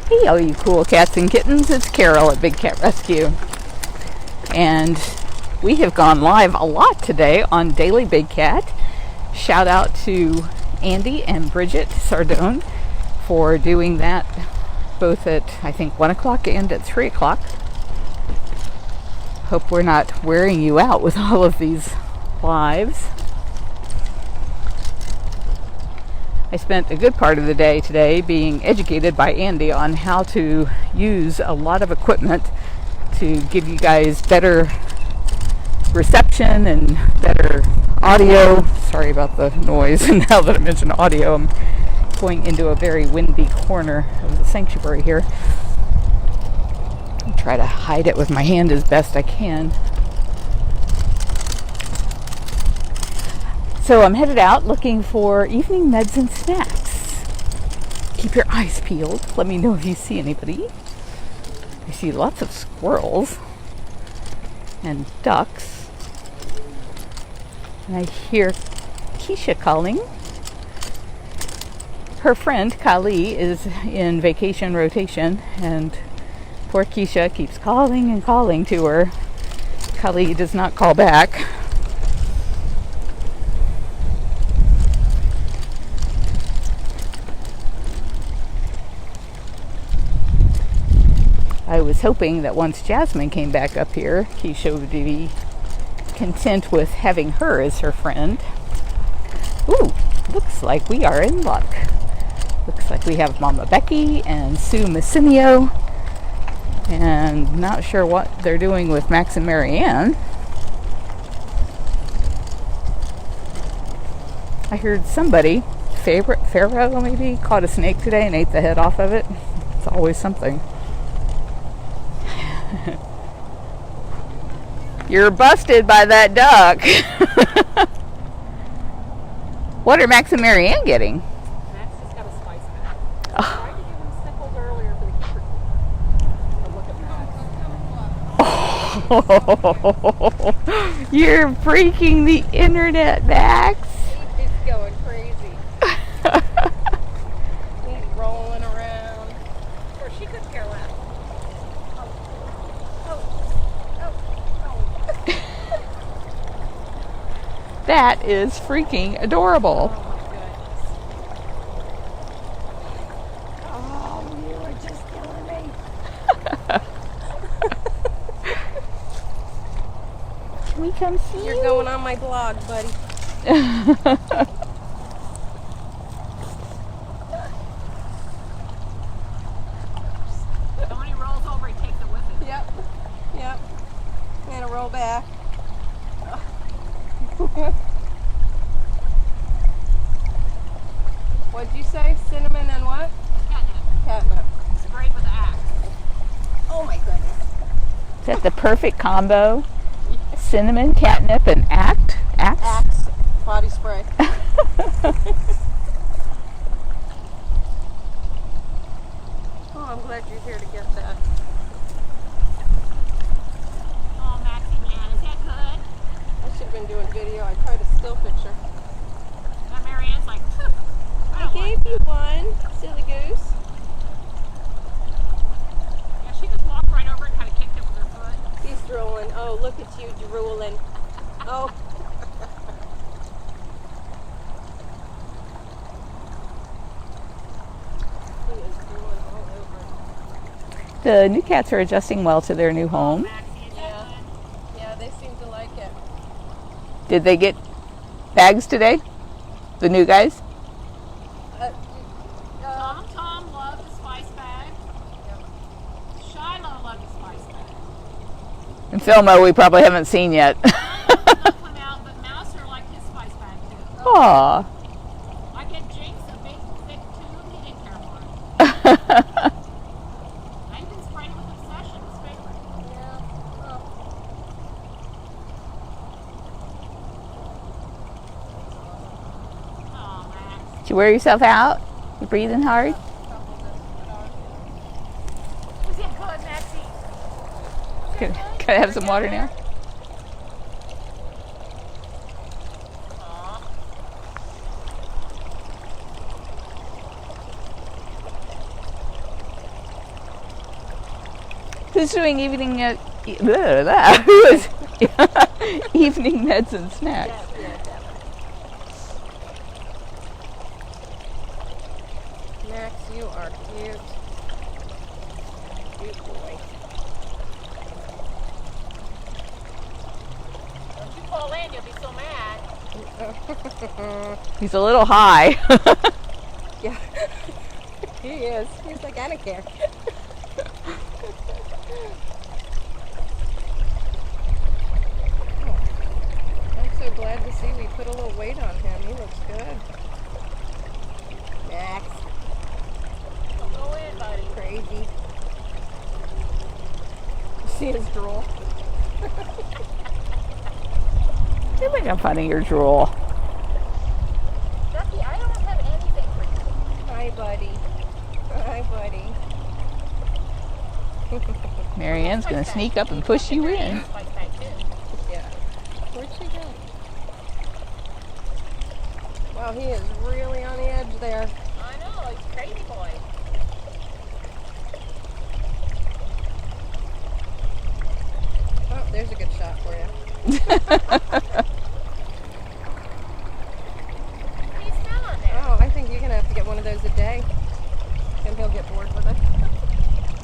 Hey all you cool cats and kittens, it's Carole at Big Cat Rescue. And we have gone live a lot today on Daily Big Cat. Shout out to Andy and Bridget Sardone for doing that both at I think 1 o'clock and at 3 o'clock. Hope we're not wearing you out with all of these lives. I spent a good part of the day today being educated by Andy on how to use a lot of equipment to give you guys better reception and better audio. Sorry about the noise. And now that I mention audio, I'm going into a very windy corner of the sanctuary here. I'll try to hide it with my hand as best I can. So I'm headed out looking for evening meds and snacks. Keep your eyes peeled. Let me know if you see anybody. I see lots of squirrels and ducks. And I hear Keisha calling. Her friend Kali is in vacation rotation, and poor Keisha keeps calling and calling to her. Kali does not call back. I was hoping that once Jasmine came back up here, Keisha would be content with having her as her friend. Ooh, looks like we are in luck. Looks like we have Mama Becky and Sue Massinio, and not sure what they're doing with Max and MaryAnn. I heard somebody, Pharaoh maybe, caught a snake today and ate the head off of it. It's always something. You're busted by that duck. What are Max and MaryAnn getting? Max has got a spice bag. I tried to give him sickles earlier for the keeper. But look at Max. Oh, you're freaking the internet, Max. He's going crazy. He's rolling around. Of course, she couldn't care less. That is freaking adorable. Oh my goodness. Oh, you are just killing me. Can we come see you? You're going on my blog, buddy. When he rolls over, he takes it with him. Yep. And a roll back. What'd you say? Cinnamon and what? Catnip. Sprayed with axe. Oh my goodness. Is that the perfect combo? Cinnamon, catnip, and axe? Axe body spray. Oh, I'm glad you're here to get that. Oh, Maxie, man, is that good? I should have been doing video. I tried a still picture. And MaryAnn's like, I gave you one, silly goose. Yeah, she just walked right over and kind of kicked it with her foot. He's drooling. Oh, look at you drooling. Oh. He is drooling all over. The new cats are adjusting well to their new home. Yeah, they seem to like it. Did they get bags today? The new guys? Tom loved the spice bag. Yep. Shiloh loved the spice bag. And Filmo we probably haven't seen yet. Went out, but Mouser liked his spice bag too. Aw. I get Jinx a big thick tube. He didn't care for it. I even sprayed it with Obsession, his favorite. Yeah. Oh. Oh, Max. Did you wear yourself out? You breathing hard? Was it good, Maxie? Can I have some water now? Who's doing evening? Who is evening meds and snacks? Max, you are cute. Cute boy. Don't you fall in, you'll be so mad. He's a little high. Yeah. He is. He's like, I don't care. I'm so glad to see we put a little weight on him. He looks good. Max. Go in, buddy. Crazy. You see his drool? You're making fun of your drool. Ducky, I don't have anything for you. Hi, buddy. Hi, buddy. MaryAnn's going to sneak up and push you in. Yeah. Where'd she go? Wow, he is really on the edge there. I know, he's a crazy boy. Oh, there's a good shot for you. He's still on there. Oh, I think you're going to have to get one of those a day. And he'll get bored with it.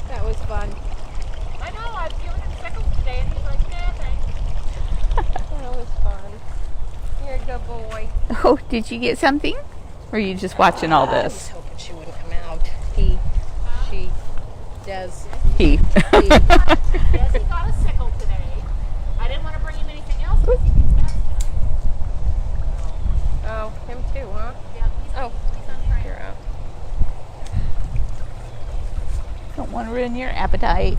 That was fun. I know, I was giving him sickles today and he's like, nah, thanks. That was fun. You're a good boy. Oh, did you get something? Or are you just watching all I was this? hoping she wouldn't come out. He, she, does. He. Yes, he got a sickle today. I didn't want to bring him anything else. Oh, him too, huh? Yeah, he's Oh, on train. you're out. Don't want to ruin your appetite.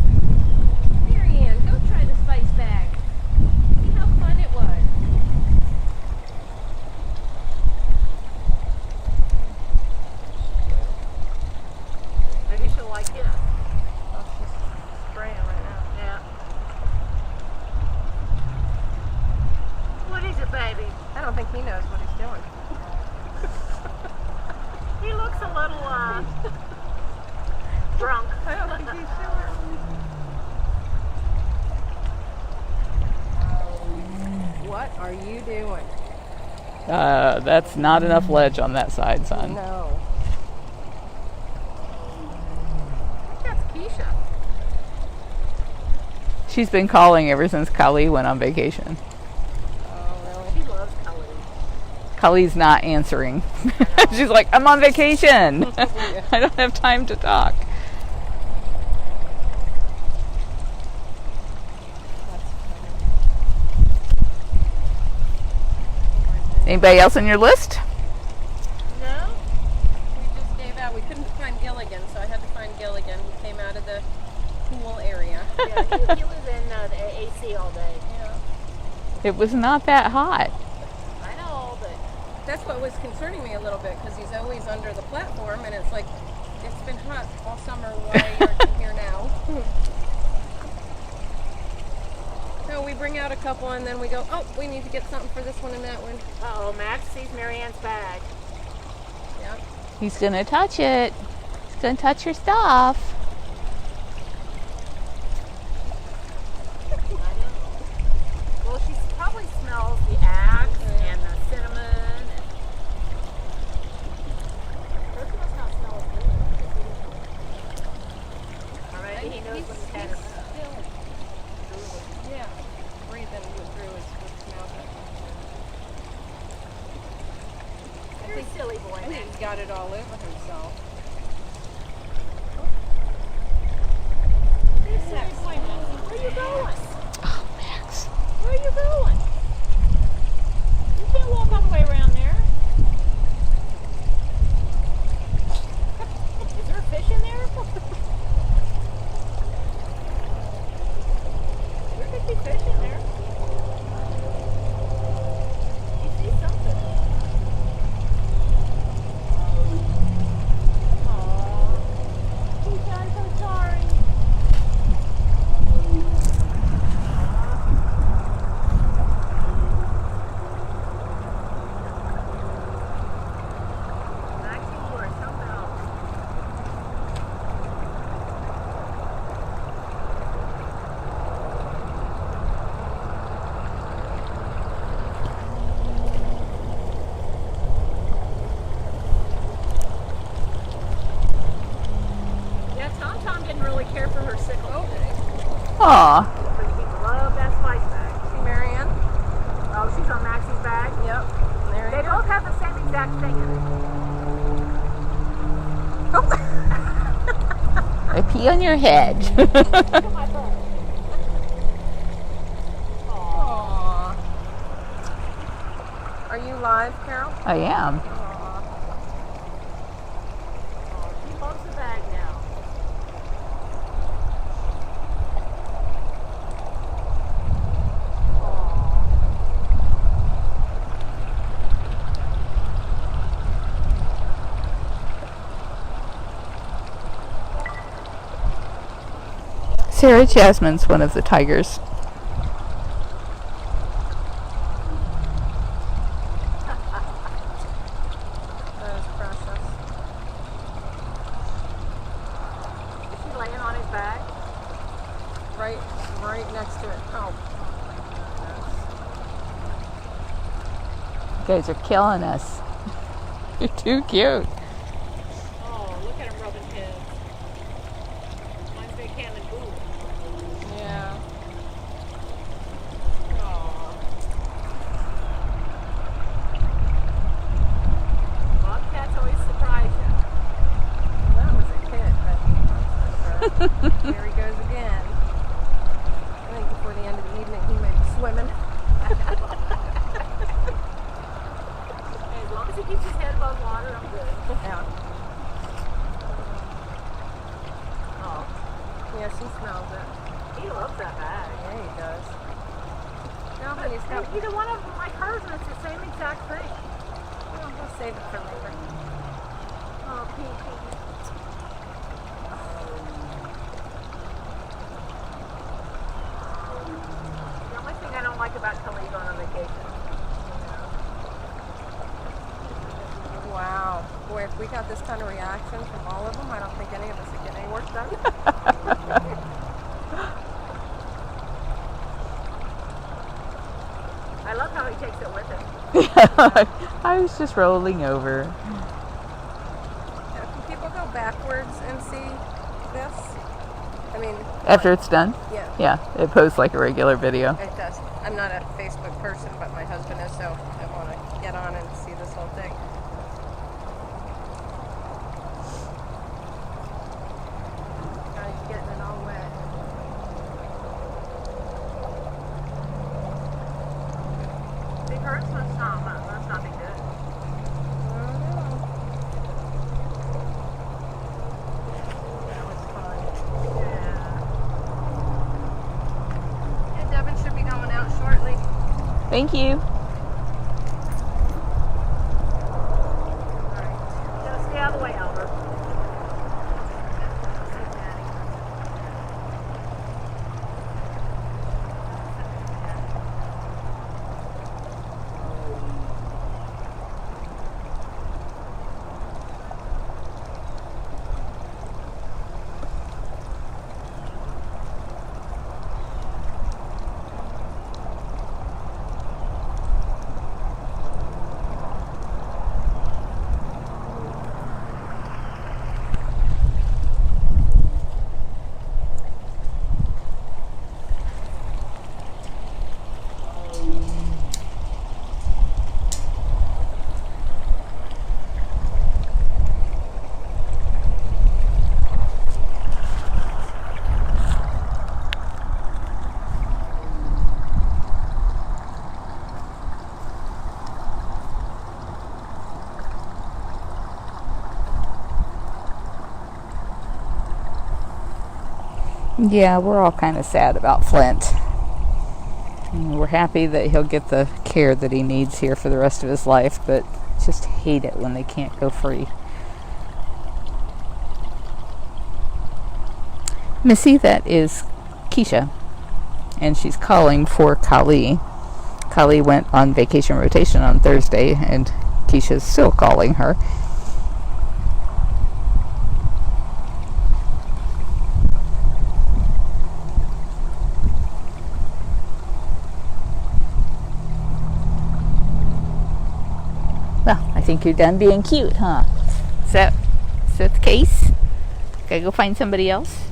MaryAnn, go try the spice bag. See how fun it was. Maybe she'll like it. Oh, she's spraying right now. Yeah. What is it, baby? I don't think he knows what he's doing. He looks a little, drunk. I don't think he's sure. What are you doing? That's not enough ledge on that side, son. No. That's Keisha. She's been calling ever since Kali went on vacation. Oh, really? She loves Kali. Kali's not answering. She's like, I'm on vacation. I don't have time to talk. Anybody else on your list? No. We just gave out. We couldn't find Gilligan, so I had to find Gilligan. He came out of the pool area. Yeah, he was in the AC all day. Yeah. It was not that hot. I know, but That's what was concerning me a little bit, because he's always under the platform, and it's like, it's been hot all summer. Why aren't you here now? So we bring out a couple, and then we go, oh, we need to get something for this one and that one. uh-oh, Max sees MaryAnn's bag. Yeah. He's going to touch it. He's going to touch your stuff. I know. Well, she probably smells the axe and the cinnamon. And he must not smell it good. All right, he knows when the cat is Yeah. Breathing through his mouth. You're a silly boy, I think Max. he's got it all over himself. You're a silly boy, Max. Where are you going? Oh, Max. Where are you going? You can't walk all the way around there. Is there a fish in there? There could be fish in there. You see something. really care for her sickle today. Aw. But you love that spice bag. See MaryAnn? Oh, she's on Maxie's bag? Yep. There They you both have the same exact thing in it. I pee on your head. Look at my butt. Aww. Are you live, Carol? I am. She loves the bag now. Sarah Jasmine's one of the tigers. That is precious. Is she laying on his bag? Right next to it. Oh. You guys are killing us. You're too cute. Oh, look at him rubbing his. Mine's big hand and boot. Yeah. Aww. Bobcats always surprise you. That was a hit, that's for sure. There he goes again. I think before the end of the evening he may be swimming. As long as he keeps his head above water, I'm good. Yeah. Oh, Yeah, she smells it. he loves that bag. Yeah, he does. No, but he's got. Either one of them like hers, and it's the same exact thing. Well, we'll save it for later. Oh, Pee. The only thing I don't like about Kali going on vacation. Wow. Boy, if we got this kind of reaction from all of them, I don't think any of us would get any work done. I love how he takes it with him. I was just rolling over. Now, can people go backwards and see this? I mean, After it's done? yeah, Yeah, it posts like a regular video. it does. I'm not a Facebook person, but my husband is, so I want to get on and see this whole thing. Now he's getting it all wet. See, hers must not be good. That was fun. Yeah. Yeah, Devin should be going out shortly. Thank you. Just stay out of the way, Albert. Yeah, we're all kind of sad about Flint. We're happy that he'll get the care that he needs here for the rest of his life, but just hate it when they can't go free. Missy, that is Keisha, and she's calling for Kali. Kali went on vacation rotation on Thursday, and Keisha's still calling her. Well, I think you're done being cute, huh? Is that the case? Gotta go find somebody else?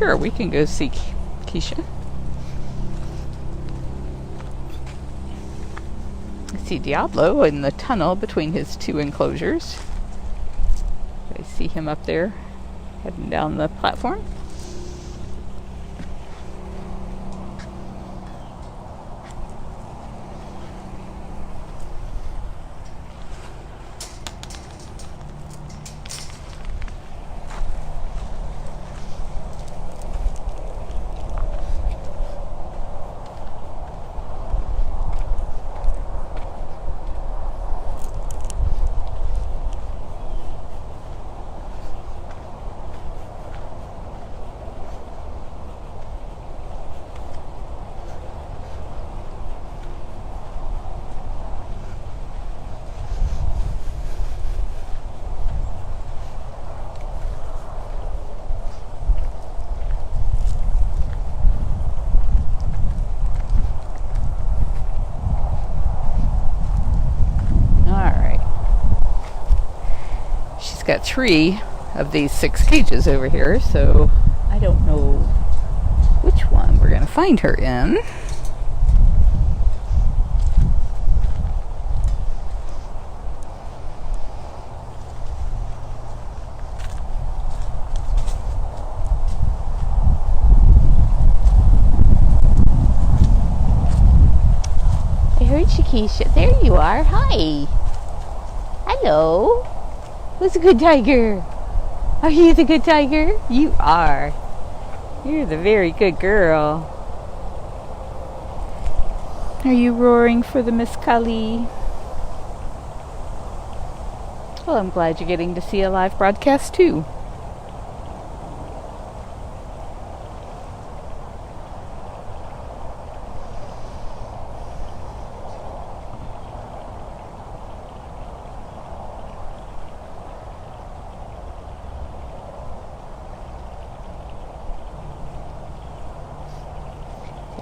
Sure, we can go see Keisha. I see Diablo in the tunnel between his two enclosures. I see him up there heading down the platform. Got 3 of these 6 cages over here, so I don't know which one we're going to find her in. I heard you, Keisha. There you are. Hi. Hello. Who's a good tiger? Are you the good tiger? You are. You're the very good girl. Are you roaring for the Miss Kali? Well, I'm glad you're getting to see a live broadcast too.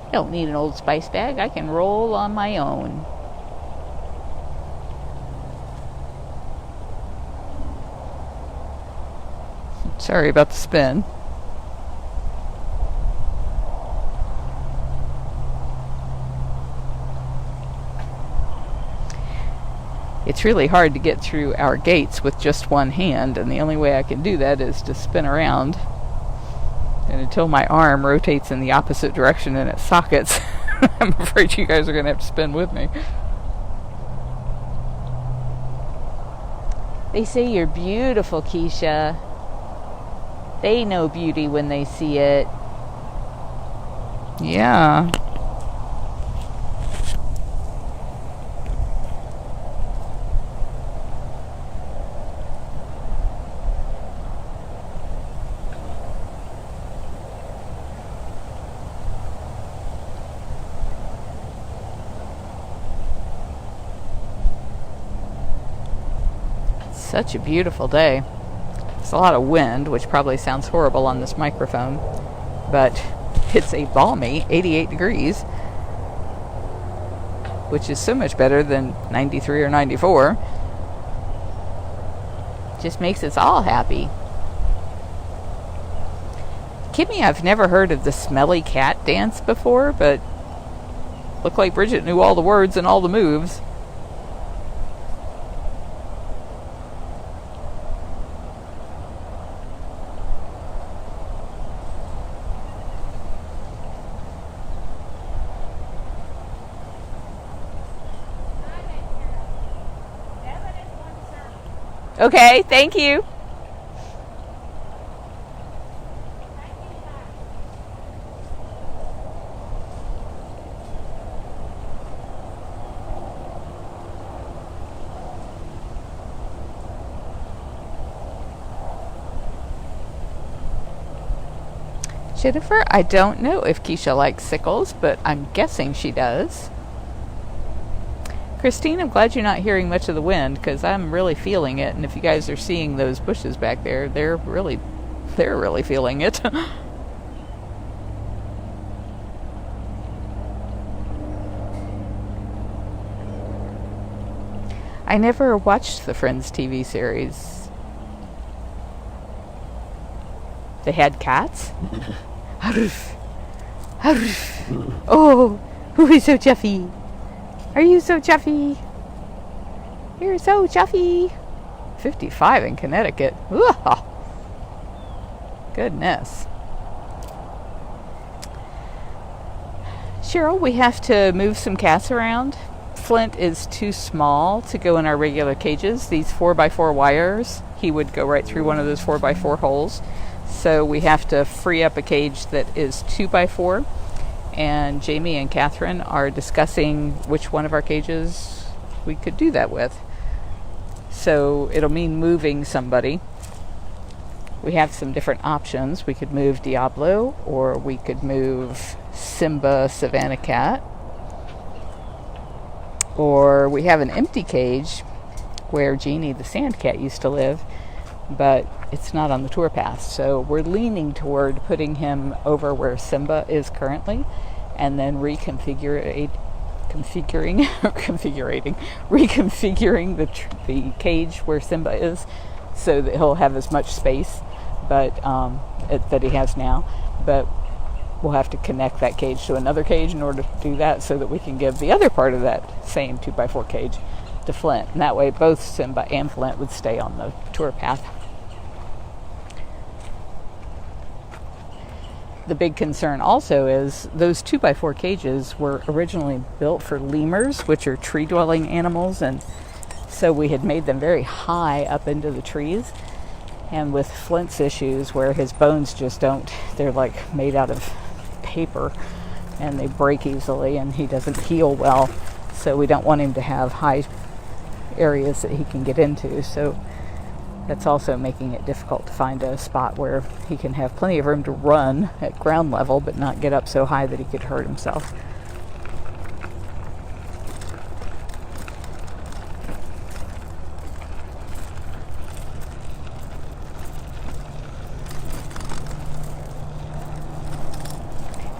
I don't need an Old Spice bag. I can roll on my own. Sorry about the spin. It's really hard to get through our gates with just one hand, and the only way I can do that is to spin around. And until my arm rotates in the opposite direction in its sockets, I'm afraid you guys are going to have to spin with me. They say you're beautiful, Keisha. They know beauty when they see it. Yeah. Such a beautiful day. It's a lot of wind, which probably sounds horrible on this microphone, but it's a balmy 88 degrees, which is so much better than 93 or 94. Just makes us all happy. Kimmy, I've never heard of the smelly cat dance before, but looked like Bridget knew all the words and all the moves. Okay, thank you. Jennifer, I don't know if Keisha likes sickles, but I'm guessing she does. Christine, I'm glad you're not hearing much of the wind, because I'm really feeling it, and if you guys are seeing those bushes back there, they're really feeling it. I never watched the Friends TV series. They had cats? Arf. Arf. Oh, he's so chuffy. Are you so chuffy? You're so chuffy. 55 in Connecticut. Ugh. Goodness. Cheryl, we have to move some cats around. Flint is too small to go in our regular cages. These 4x4 wires, he would go right through one of those 4x4 holes. So we have to free up a cage that is 2x4. And Jamie and Catherine are discussing which one of our cages we could do that with. So it'll mean moving somebody. We have some different options. We could move Diablo, or we could move Simba Savannah Cat. Or we have an empty cage where Jeannie the Sand Cat used to live, but it's not on the tour path. So we're leaning toward putting him over where Simba is currently, and then reconfiguring the cage where Simba is, so that he'll have as much space, but that he has now. But we'll have to connect that cage to another cage in order to do that, so that we can give the other part of that same 2x4 cage to Flint. And that way both Simba and Flint would stay on the tour path. The big concern also is those 2x4 cages were originally built for lemurs, which are tree-dwelling animals, and so we had made them very high up into the trees. And with Flint's issues, where his bones just don't, they're like made out of paper, and they break easily, and he doesn't heal well, so we don't want him to have high areas that he can get into. So that's also making it difficult to find a spot where he can have plenty of room to run at ground level, but not get up so high that he could hurt himself.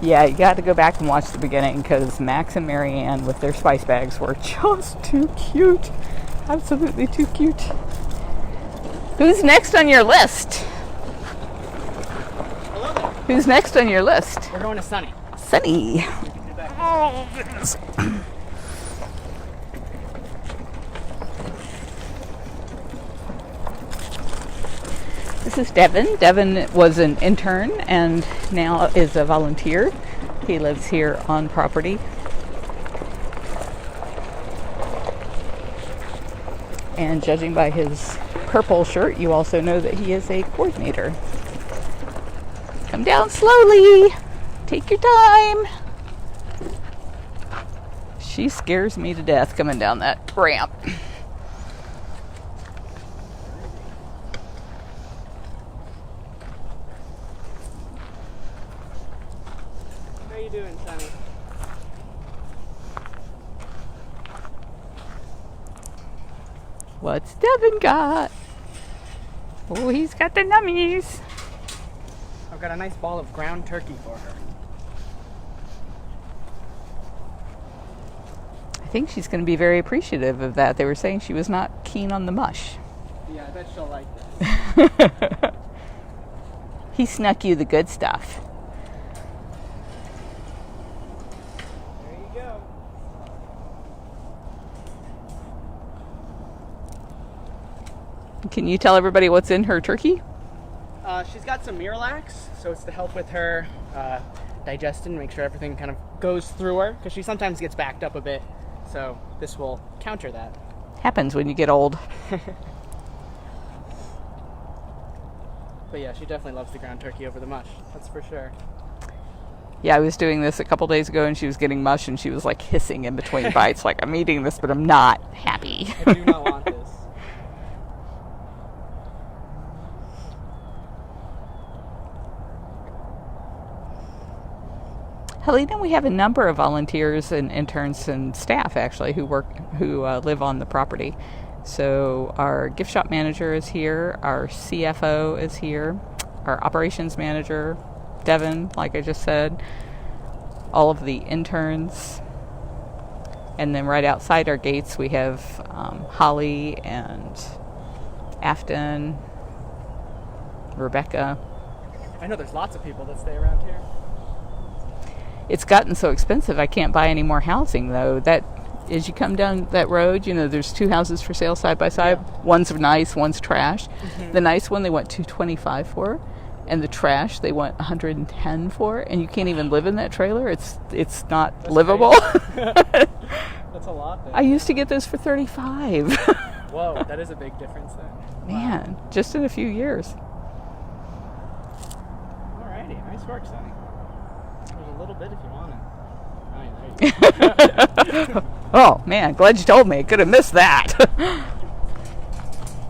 Yeah, you got to go back and watch the beginning, because Max and MaryAnn with their spice bags were just too cute. Absolutely too cute. Who's next on your list? Hello there. Who's next on your list? We're going to Sunny. Sunny. Oh, goodness. This is Devin. Devin was an intern and now is a volunteer. He lives here on property. And judging by his purple shirt, you also know that he is a coordinator. Come down slowly. Take your time. She scares me to death coming down that ramp. How you doing, Sunny? What's Devin got? Oh, he's got the nummies. I've got a nice ball of ground turkey for her. I think she's going to be very appreciative of that. They were saying she was not keen on the mush. Yeah, I bet she'll like this. He snuck you the good stuff. There you go. Can you tell everybody what's in her turkey? She's got some Miralax, so it's to help with her digestion, make sure everything kind of goes through her, because she sometimes gets backed up a bit, so this will counter that. Happens when you get old. But yeah, she definitely loves the ground turkey over the mush, that's for sure. Yeah, I was doing this a couple days ago and she was getting mush and she was like hissing in between bites, like, I'm eating this, but I'm not happy. I do not want this. Helena, we have a number of volunteers and interns and staff actually who live on the property. So our gift shop manager is here, our CFO is here, our operations manager, Devin, like I just said, all of the interns, and then right outside our gates we have Holly and Afton, Rebecca. I know there's lots of people that stay around here. It's gotten so expensive I can't buy any more housing, though. That as you come down that road, you know, there's 2 houses for sale side by side. Yeah. One's nice, one's trash. The nice one they want $225 for, and the trash they want $110 for, and you can't even live in that trailer. It's not That's livable. That's a lot then. I used to get those for $35. Whoa, that is a big difference then. Man, just in a few years. Alrighty, nice work, Sonny. There's a little bit if you want it. Oh, there you go. Oh man, glad you told me. Could have missed that.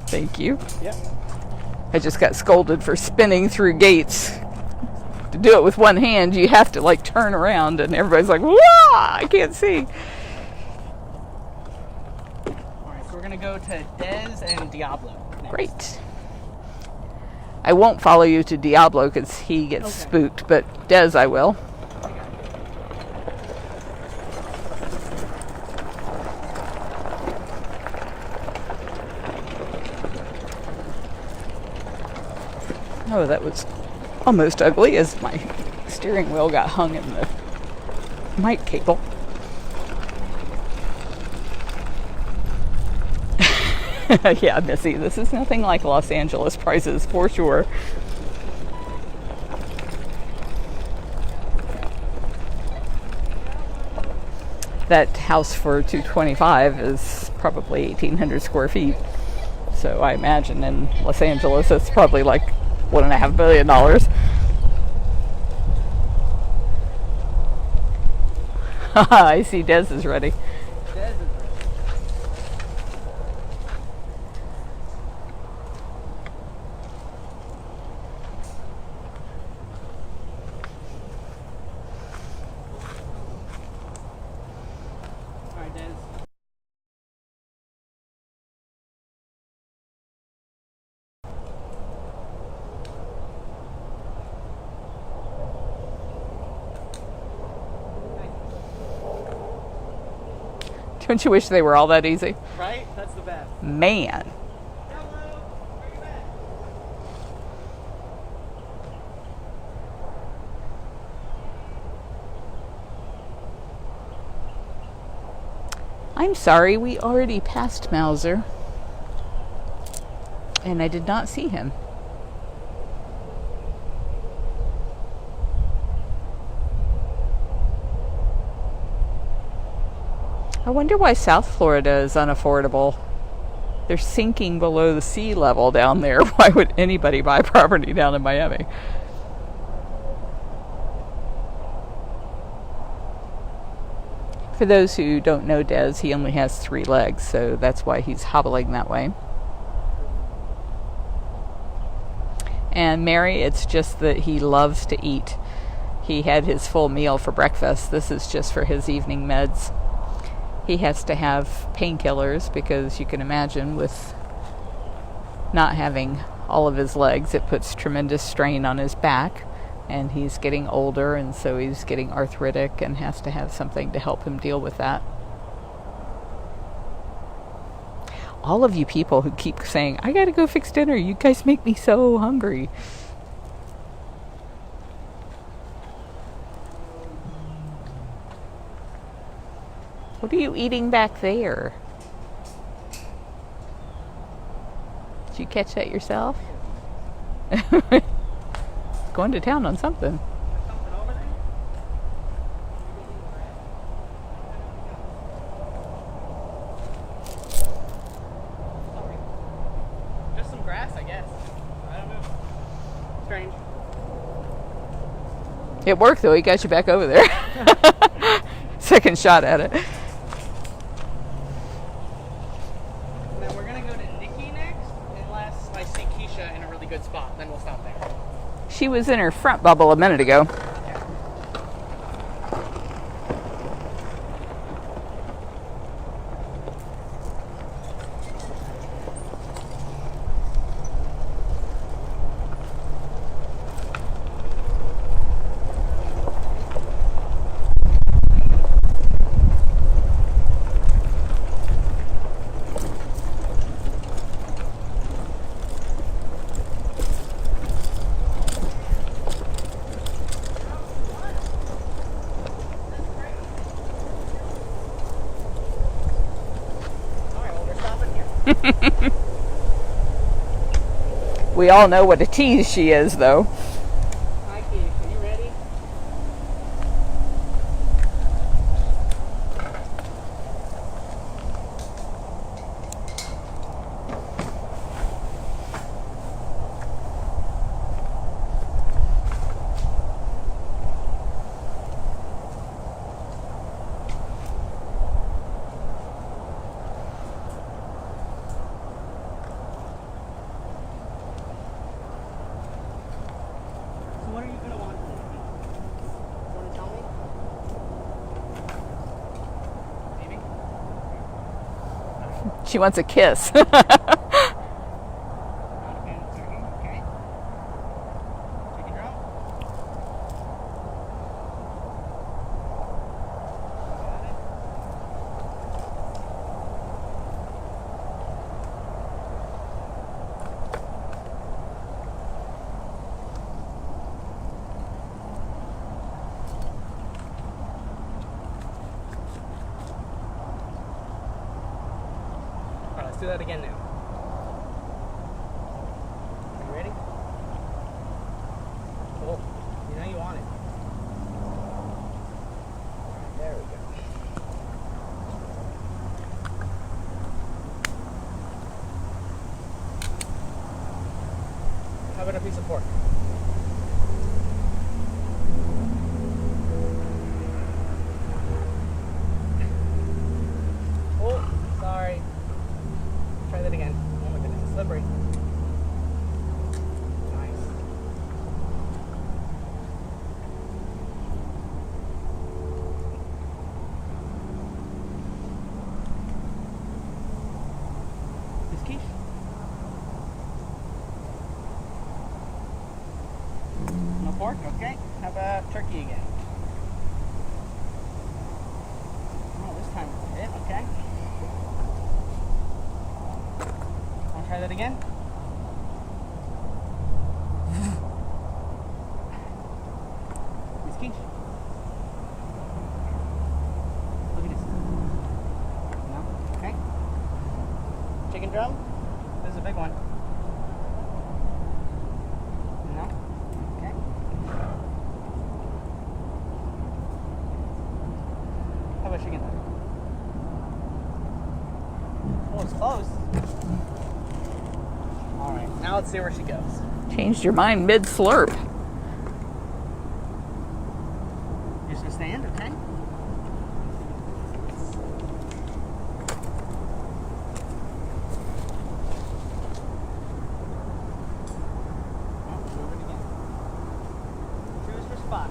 Thank you. Yep. I just got scolded for spinning through gates. To do it with one hand, you have to like turn around, and everybody's like, "Whoa! I can't see." Alright, so we're gonna go to Dez and Diablo next. Great. I won't follow you to Diablo because he gets spooked, but Des I will. Oh, that was almost ugly as my steering wheel got hung in the mic cable. Yeah, Missy, this is nothing like Los Angeles prices for sure. That house for $225 is probably 1,800 square feet. So I imagine in Los Angeles it's probably like $1.5 billion. I see Des is ready. Dez is ready. Alright, Dez. Don't you wish they were all that easy? Right? That's the best. Man. Hello. Bring it back. I'm sorry, we already passed Mauser. And I did not see him. I wonder why South Florida is unaffordable. They're sinking below the sea level down there. Why would anybody buy property down in Miami? For those who don't know Des, he only has 3 legs, so that's why he's hobbling that way. And Mary, it's just that he loves to eat. He had his full meal for breakfast. This is just for his evening meds. He has to have painkillers because you can imagine with not having all of his legs, it puts tremendous strain on his back. And he's getting older, and so he's getting arthritic and has to have something to help him deal with that. All of you people who keep saying, I gotta go fix dinner, you guys make me so hungry. What are you eating back there? Did you catch that yourself? Going to town on something. Something over there? Just some grass, I guess. I don't know. Strange. It worked though, he got you back over there. Second shot at it. And then we're gonna go to Nikki next, unless I see Keisha in a really good spot. Then we'll stop there. She was in her front bubble a minute ago. We all know what a tease she is, though. Hi, Keisha. You ready? So what are you going to want today? You want to tell me? Maybe? She wants a kiss. Not a fan of turkey, okay. Chicken drum. Got it. Alright, let's do that again now. Are you ready? Cool. You know you want it. Alright, there we go. How about a piece of pork? Oh, sorry. Try that again. Oh my goodness, slippery. Nice. Miss Keish? No pork? Okay. How about turkey again? Oh, this time it's a hit. Okay. Want to try that again? Miss Keish? Look at this. No? Okay. Chicken drum? This is a big one. No? Okay. How about chicken thigh? Oh, it's close. Alright, now let's see where she goes. Changed your mind mid-slurp. You're just gonna stand, okay? Oh, move it again. Choose your spot.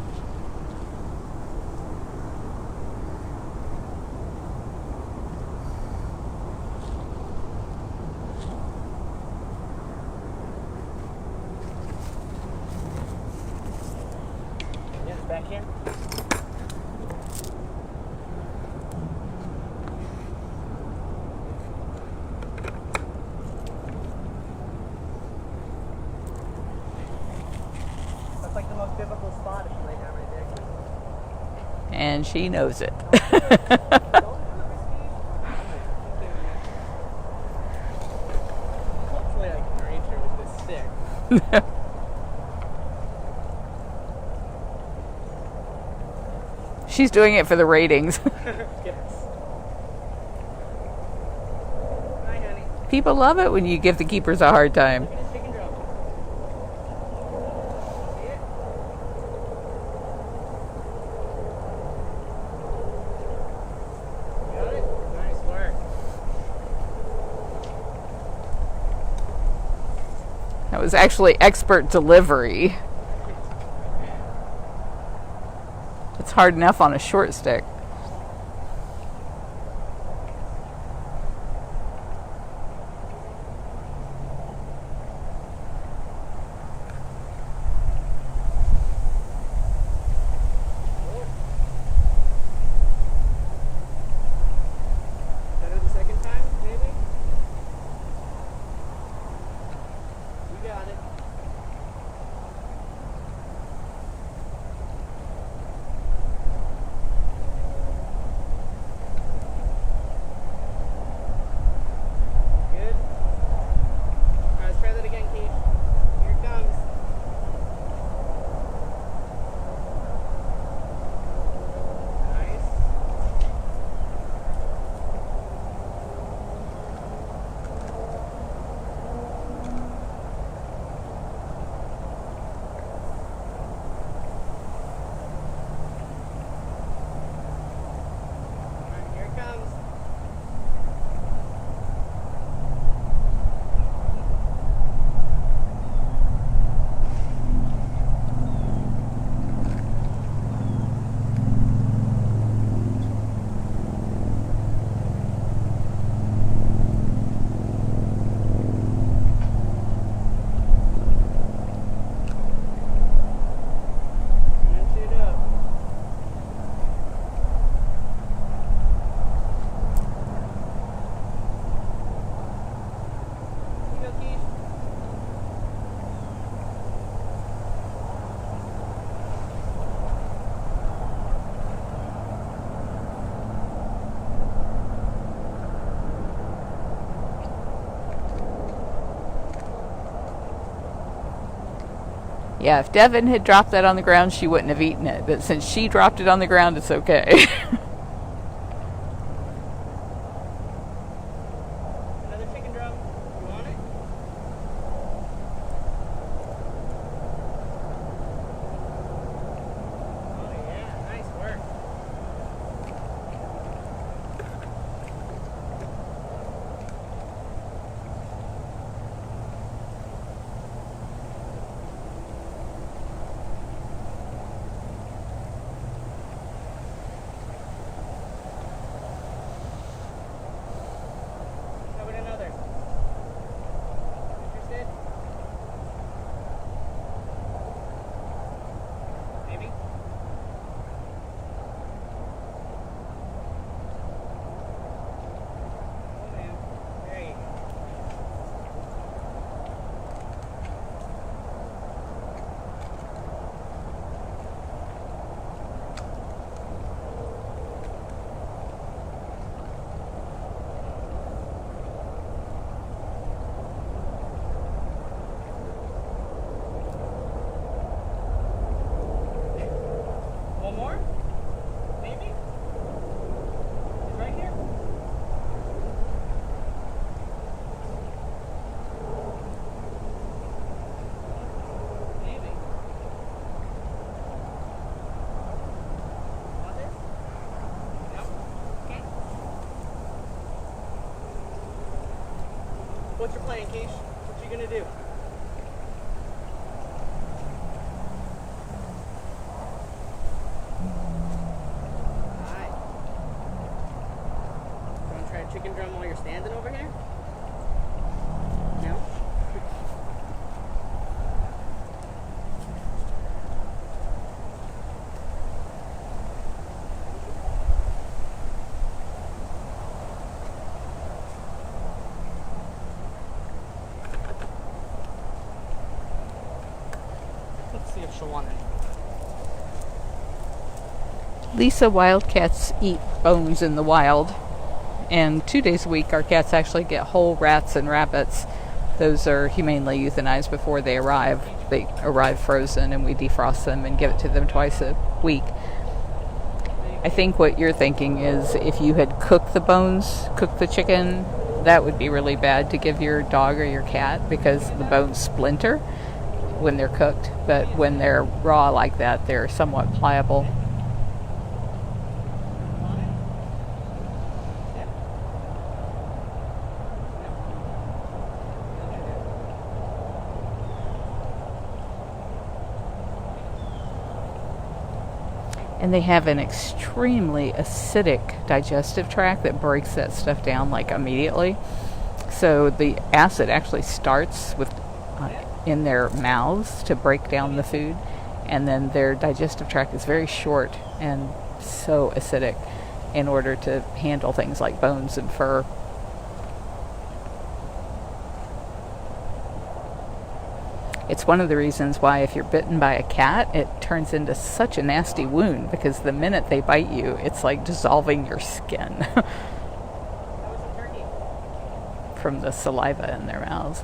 Yes, back here. That's like the most biblical spot if you lay down right there. And she knows it. Don't do it, Misty. Hopefully I can reach her with this stick. She's doing it for the ratings. Yes. Hi, honey. People love it when you give the keepers a hard time. Look at this chicken drum. See it? Got it? Nice work. That was actually expert delivery. It's hard enough on a short stick. Better the second time, maybe? You got it. Yeah, if Devin had dropped that on the ground, she wouldn't have eaten it. But since she dropped it on the ground, it's okay. Another chicken drum. You want it? Oh yeah, nice work. How about another? Interested? Maybe? Oh man. There you go. One more? Maybe? It's right here. Maybe. Want this? Nope. Okay. What's your plan, Keish? What you gonna do? Alright. You wanna try a chicken drum while you're standing over here? No? Let's see if she'll want it. Lisa, wild cats eat bones in the wild. And 2 days a week, our cats actually get whole rats and rabbits. Those are humanely euthanized before they arrive. They arrive frozen, and we defrost them and give it to them twice a week. I think what you're thinking is if you had cooked the bones, cooked the chicken, that would be really bad to give your dog or your cat because the bones splinter when they're cooked. But when they're raw like that, they're somewhat pliable. And they have an extremely acidic digestive tract that breaks that stuff down like immediately. So the acid actually starts with in their mouths to break down the food, and then their digestive tract is very short and so acidic in order to handle things like bones and fur. It's one of the reasons why if you're bitten by a cat, it turns into such a nasty wound because the minute they bite you, it's like dissolving your skin from the saliva in their mouths.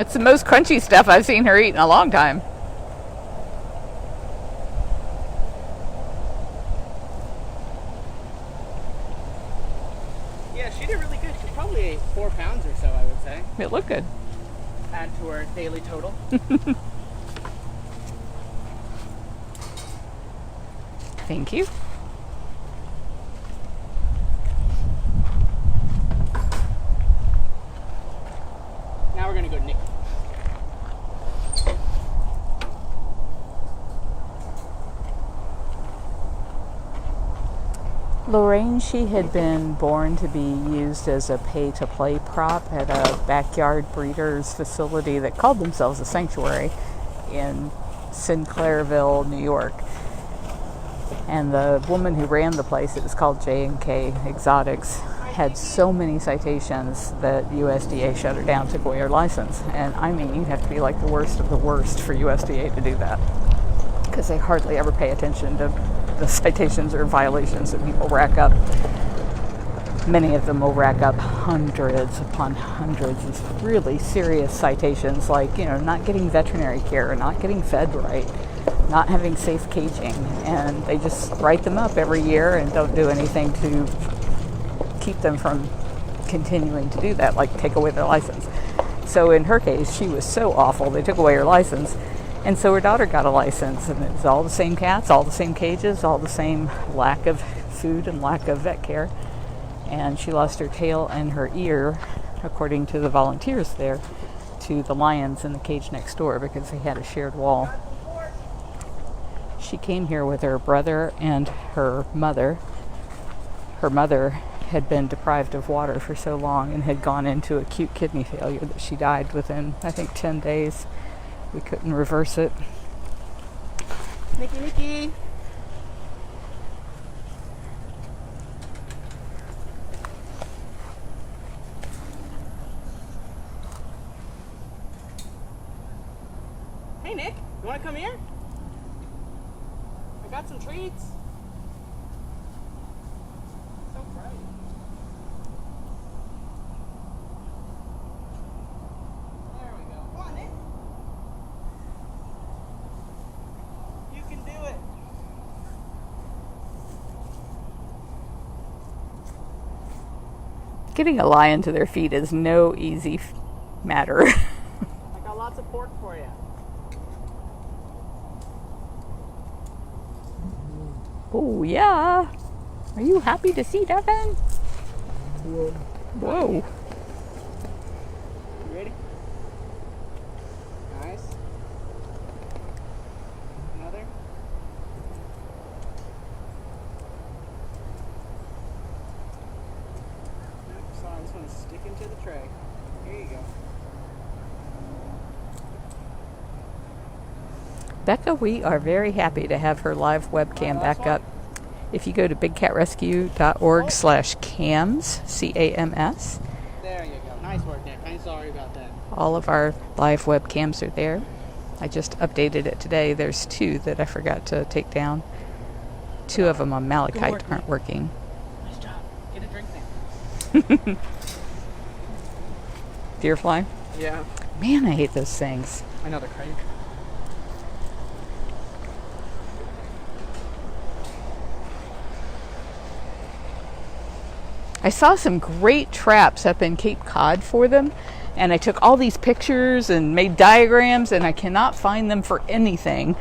It's the most crunchy stuff I've seen her eat in a long time. Yeah, she did really good. She probably ate 4 pounds or so, I would say. It looked good. Add to her daily total. Thank you. Now we're gonna go Nick. Lorraine, she had been born to be used as a pay-to-play prop at a backyard breeder's facility that called themselves a sanctuary in Sinclairville, New York. And the woman who ran the place, it was called J&K Exotics, had so many citations that USDA shut her down, took away her license. And I mean, you have to be like the worst of the worst for USDA to do that, because they hardly ever pay attention to the citations or violations that people rack up. Many of them will rack up hundreds upon hundreds of really serious citations, like, not getting veterinary care, not getting fed right, not having safe caging, and they just write them up every year and don't do anything to keep them from continuing to do that, like take away their license. So in her case, she was so awful, they took away her license. And so her daughter got a license, and it's all the same cats, all the same cages, all the same lack of food and lack of vet care. And she lost her tail and her ear, according to the volunteers there, to the lions in the cage next door because they had a shared wall. She came here with her brother and her mother. Her mother had been deprived of water for so long and had gone into acute kidney failure that she died within, I think, 10 days. We couldn't reverse it. Nikki. Hey, Nick. You want to come here? I got some treats. So bright. There we go. Come on, Nick. You can do it. Getting a lion to their feet is no easy matter. I got lots of pork for you. Oh, yeah. Are you happy to see Devin? Whoa. You ready? Nice. Another. Nope, sorry, this one's sticking to the tray. Here you go. Becca, we are very happy to have her live webcam back up. If you go to bigcatrescue.org/cams, C-A-M-S, There you go. Nice work, Nick. I'm sorry about that. all of our live webcams are there. I just updated it today. There's 2 that I forgot to take down. 2 of them on Malachite aren't working. Nice job. Get a drink now. Deer fly? Yeah. Man, I hate those things. I know they're crazy. I saw some great traps up in Cape Cod for them, and I took all these pictures and made diagrams, and I cannot find them for anything.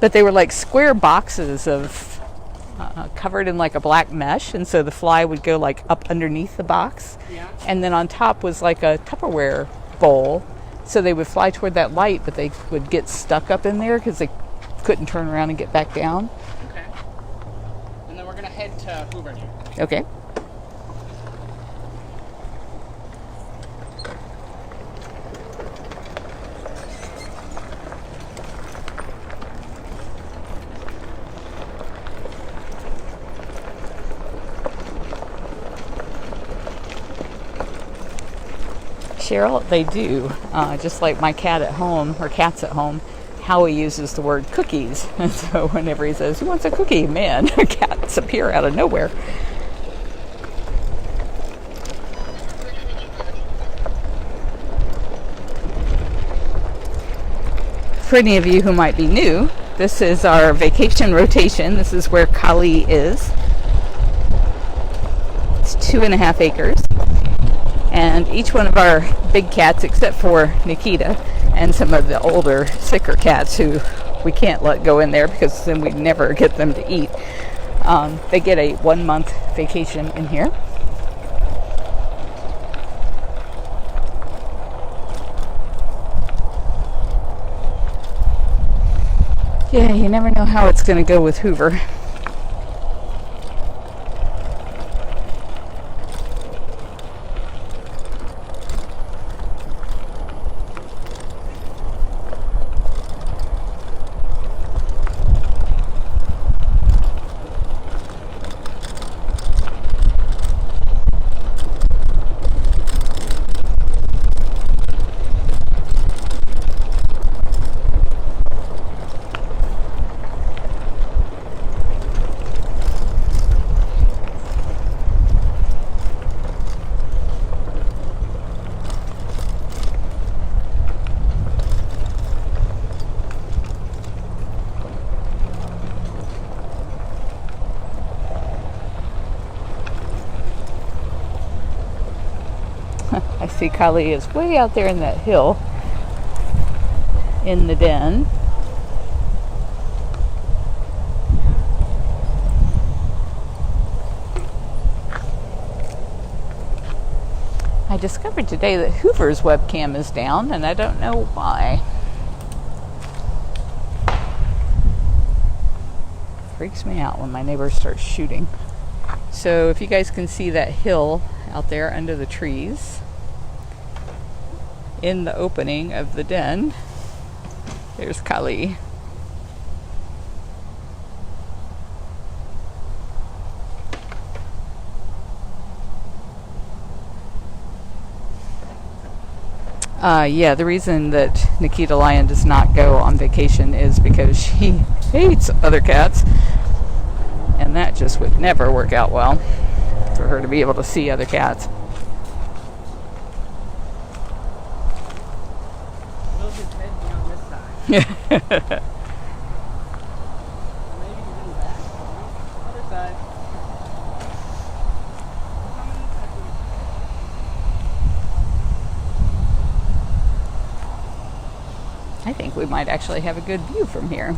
But they were like square boxes of covered in like a black mesh, and so the fly would go like up underneath the box. Yeah. And then on top was like a Tupperware bowl, so they would fly toward that light, but they would get stuck up in there because they couldn't turn around and get back down. Okay. And then we're going to head to Hoover here. Okay. Cheryl, they do. Just like my cat at home, or cats at home, Howie uses the word cookies. And so whenever he says, "Who wants a cookie?" Man, cats appear out of nowhere. For any of you who might be new, this is our vacation rotation. This is where Kali is. It's 2.5 acres. And each one of our big cats, except for Nikita and some of the older, sicker cats who we can't let go in there because then we never get them to eat, they get a 1-month vacation in here. Yeah, you never know how it's going to go with Hoover. see Kali is way out there in that hill in the den. I discovered today that Hoover's webcam is down, and I don't know why. Freaks me out when my neighbors start shooting. So if you guys can see that hill out there under the trees, in the opening of the den, there's Kali. Yeah, the reason that Nikita Lion does not go on vacation is because she hates other cats, and that just would never work out well for her to be able to see other cats. Will his head be on this side? Maybe even back. Other side. I think we might actually have a good view from here.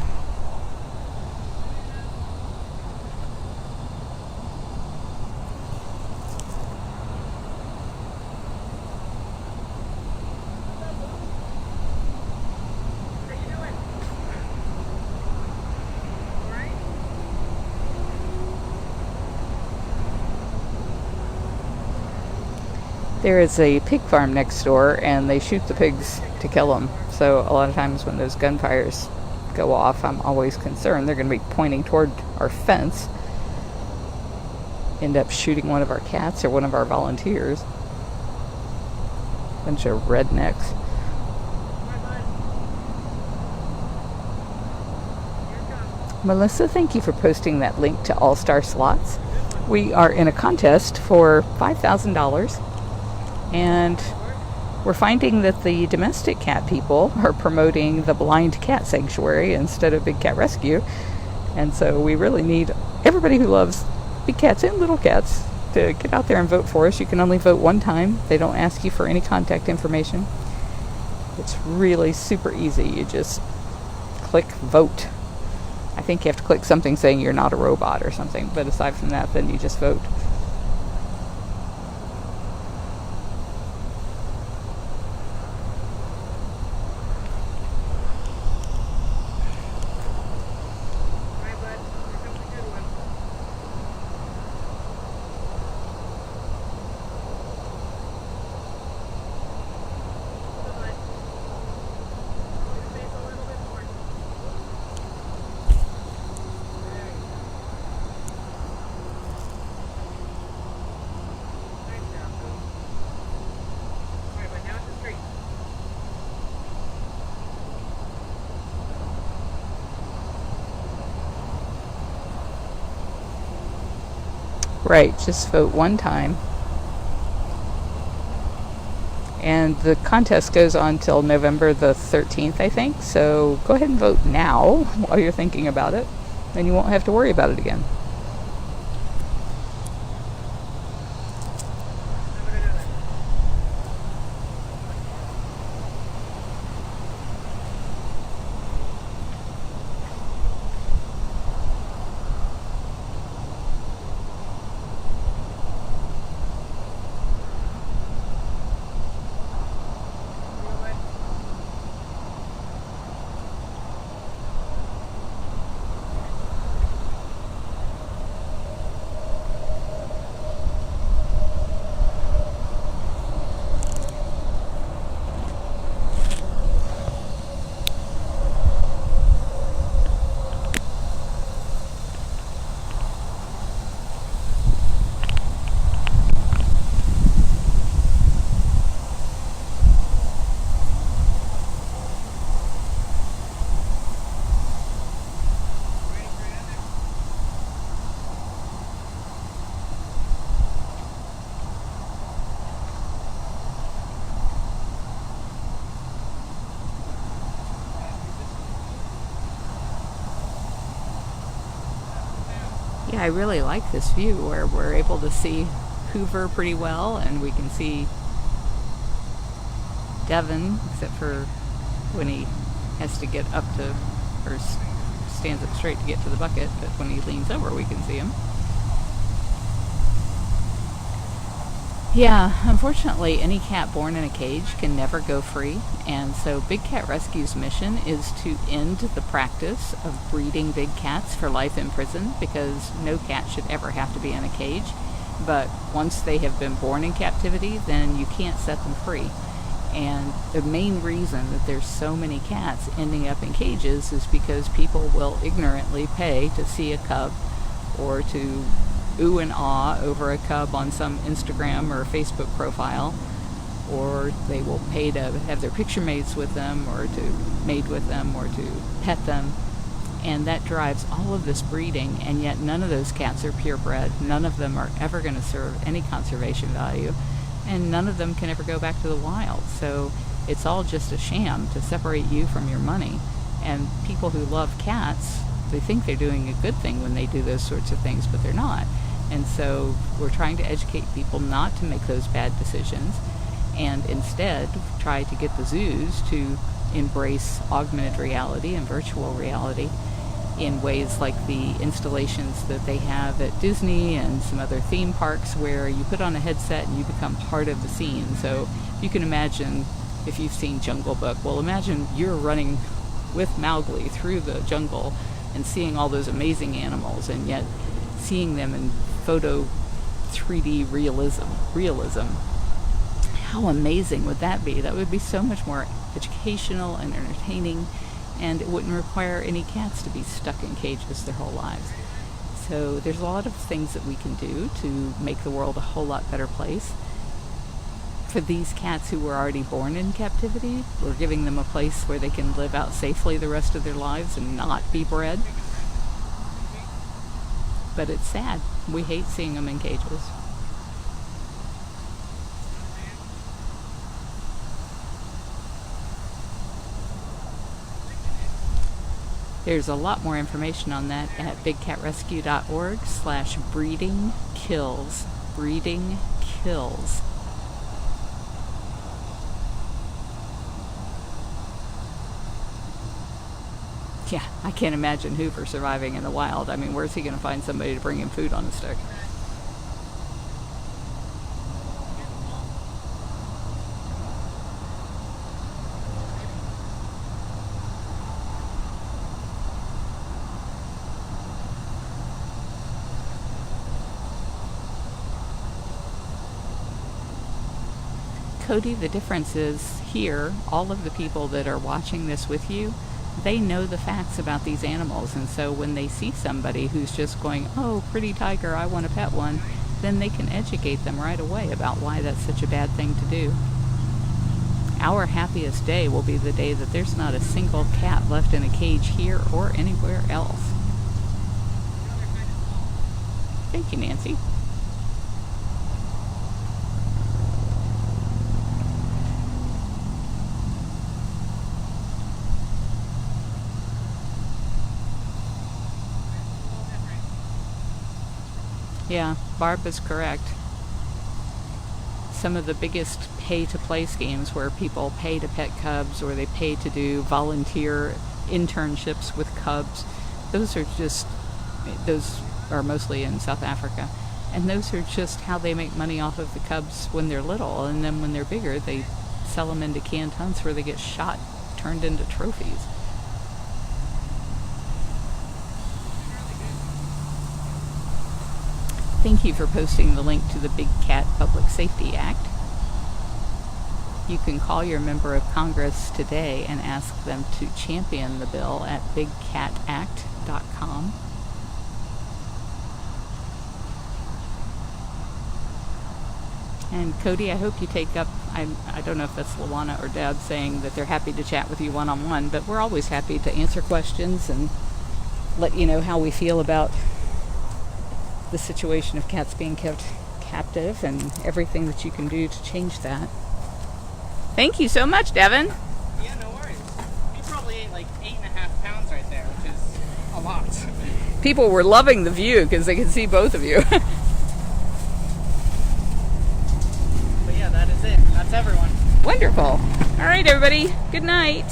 There is a pig farm next door, and they shoot the pigs to kill them. So a lot of times when those gunfires go off, I'm always concerned they're going to be pointing toward our fence, end up shooting one of our cats or one of our volunteers. Bunch of rednecks. Melissa, thank you for posting that link to All Star Slots. We are in a contest for $5,000. And we're finding that the domestic cat people are promoting the blind cat sanctuary instead of big cat rescue. And so we really need everybody who loves big cats and little cats to get out there and vote for us. You can only vote one time. They don't ask you for any contact information. It's really super easy. You just click vote. I think you have to click something saying you're not a robot or something. But aside from that, then you just vote. Right, just vote one time. And the contest goes on till November the 13th, I think. So go ahead and vote now while you're thinking about it. Then you won't have to worry about it again. Yeah, I really like this view where we're able to see Hoover pretty well, and we can see Devin, except for when he has to get up to, or stands up straight to get to the bucket, but when he leans over we can see him. Yeah, unfortunately any cat born in a cage can never go free, and so Big Cat Rescue's mission is to end the practice of breeding big cats for life in prison, because no cat should ever have to be in a cage. But once they have been born in captivity, then you can't set them free. And the main reason that there's so many cats ending up in cages is because people will ignorantly pay to see a cub, or to ooh and ah over a cub on some Instagram or Facebook profile, or they will pay to have their picture mates with them, or to mate with them, or to pet them. And that drives all of this breeding, and yet none of those cats are purebred. None of them are ever going to serve any conservation value, and none of them can ever go back to the wild. So it's all just a sham to separate you from your money. And people who love cats, they think they're doing a good thing when they do those sorts of things, but they're not. And so we're trying to educate people not to make those bad decisions, and instead try to get the zoos to embrace augmented reality and virtual reality in ways like the installations that they have at Disney and some other theme parks, where you put on a headset and you become part of the scene. So you can imagine, if you've seen Jungle Book, well, imagine you're running with Mowgli through the jungle and seeing all those amazing animals, and yet seeing them in photo 3D realism. How amazing would that be? That would be so much more educational and entertaining, and it wouldn't require any cats to be stuck in cages their whole lives. So there's a lot of things that we can do to make the world a whole lot better place. For these cats who were already born in captivity, we're giving them a place where they can live out safely the rest of their lives and not be bred. But it's sad. We hate seeing them in cages. There's a lot more information on that at bigcatrescue.org/breeding-kills. Breeding kills. Yeah, I can't imagine Hoover surviving in the wild. I mean, where's he going to find somebody to bring him food on a stick? Cody, the difference is here, all of the people that are watching this with you, they know the facts about these animals, and so when they see somebody who's just going, oh, pretty tiger, I want to pet one, then they can educate them right away about why that's such a bad thing to do. Our happiest day will be the day that there's not a single cat left in a cage here or anywhere else. Thank you, Nancy. Yeah, Barb is correct. Some of the biggest pay-to-play schemes where people pay to pet cubs, or they pay to do volunteer internships with cubs, those are mostly in South Africa. And those are just how they make money off of the cubs when they're little, and then when they're bigger, they sell them into canned hunts where they get shot, turned into trophies. Thank you for posting the link to the Big Cat Public Safety Act. You can call your member of Congress today and ask them to champion the bill at bigcatact.com. And Cody, I hope you take up, I don't know if that's Luana or Deb saying that they're happy to chat with you one-on-one, but we're always happy to answer questions and let you know how we feel about the situation of cats being kept captive and everything that you can do to change that. Thank you so much, Devin. Yeah, no worries. You probably ate like 8.5 pounds right there, which is a lot. People were loving the view because they could see both of you. But yeah, that is it. That's everyone. Wonderful. All right, everybody. Good night.